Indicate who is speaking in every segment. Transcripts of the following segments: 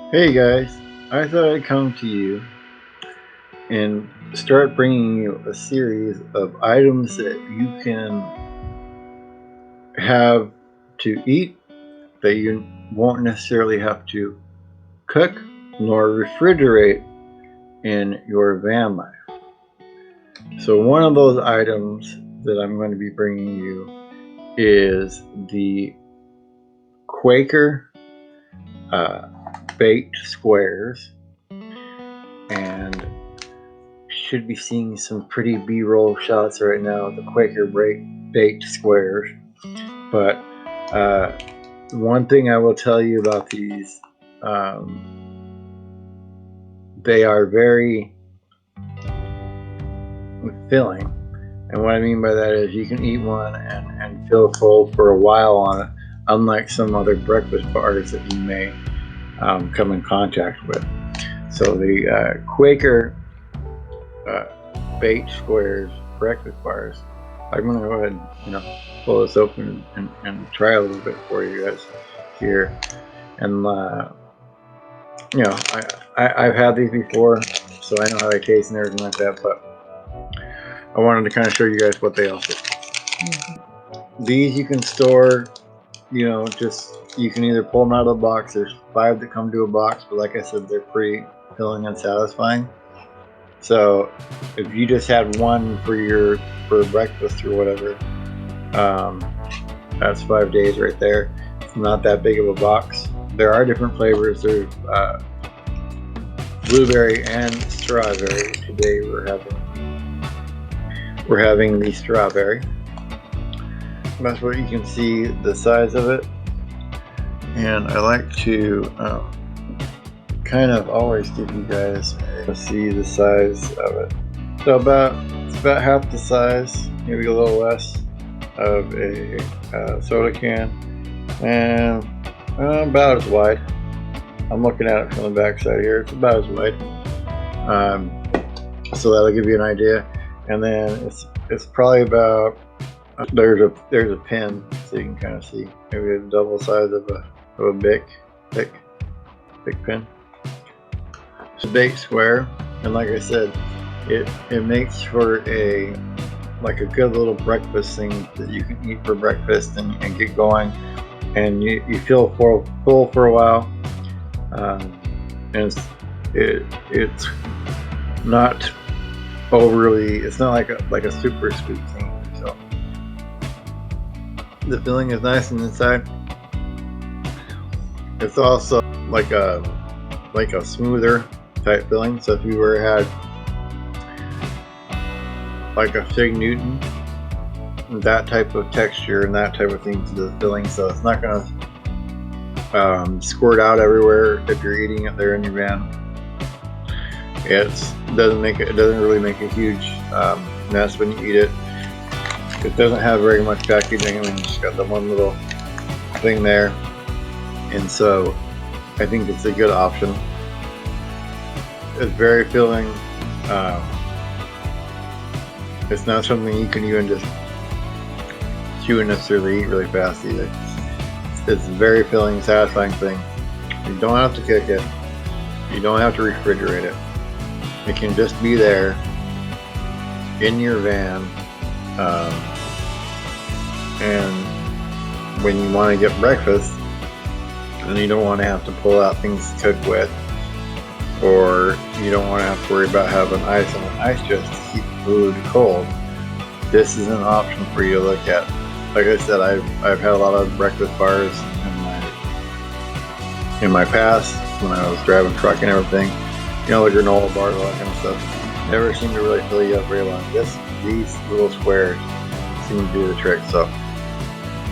Speaker 1: Hey guys, I thought I'd come to you and start bringing you a series of items that you can have to eat that you won't necessarily have to cook nor refrigerate in your van life. So one of those items that I'm going to be bringing you is the Quaker Baked Squares, and should be seeing some pretty B-roll shots right now of the Quaker Baked Squares. But one thing I will tell you about these, they are very filling. And what I mean by that is you can eat one and feel full for a while on it, unlike some other breakfast bars that you may come in contact with. So the Quaker Baked Squares breakfast bars, I'm going to go ahead and pull this open and try a little bit for you guys here. And I've had these before, so I know how they taste and everything like that, but I wanted to kind of show you guys what they offer. These you can store, just you can either pull them out of the box. There's 5 that come to a box, but like I said, they're pretty filling and satisfying. So if you just had one for breakfast or whatever, that's 5 days right there. It's not that big of a box. There are different flavors. There's blueberry and strawberry. Today we're having the strawberry. That's what you can see the size of it, and I like to kind of always give you guys see the size of it. So it's about half the size, maybe a little less, of a soda can, and about as wide. I'm looking at it from the back side here. It's about as wide, so that'll give you an idea. And then it's probably about there's a pin, so you can kind of see maybe a double size of a thick pin. It's a baked square, and like I said, it makes for a good little breakfast thing that you can eat for breakfast and get going, and you feel full for a while. And it's not overly, it's not like a super sweet thing. So the filling is nice on the inside. It's also like a smoother type filling. So if you ever had like a Fig Newton, that type of texture and that type of thing to the filling, so it's not gonna squirt out everywhere if you're eating it there in your van. It doesn't really make a huge mess when you eat it. It doesn't have very much packaging. I mean, it's got the one little thing there, and so I think it's a good option. It's very filling. It's not something you can even just chew and necessarily eat really fast either. It's a very filling, satisfying thing. You don't have to cook it. You don't have to refrigerate it. It can just be there in your van, and when you want to get breakfast and you don't want to have to pull out things to cook with, or you don't want to have to worry about having ice on an ice chest to keep food cold, this is an option for you to look at. Like I said, I've had a lot of breakfast bars in my past when I was driving truck and everything. The granola bars, all that kind of stuff. Never seemed to really fill you up very long. These little squares seem to do the trick. So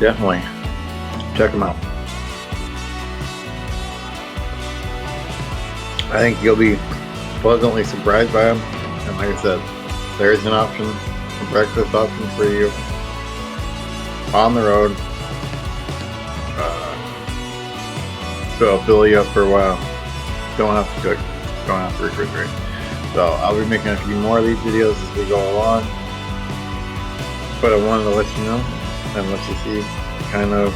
Speaker 1: definitely check them out. I think you'll be pleasantly surprised by them. And like I said, there's an option, a breakfast option for you on the road. So it'll fill you up for a while. Don't have to cook. Don't have to refrigerate. So I'll be making a few more of these videos as we go along. But I wanted to let you know and let you see kind of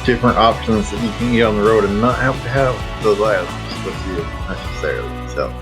Speaker 1: different options that you can eat on the road and not have to have those items with you necessarily. So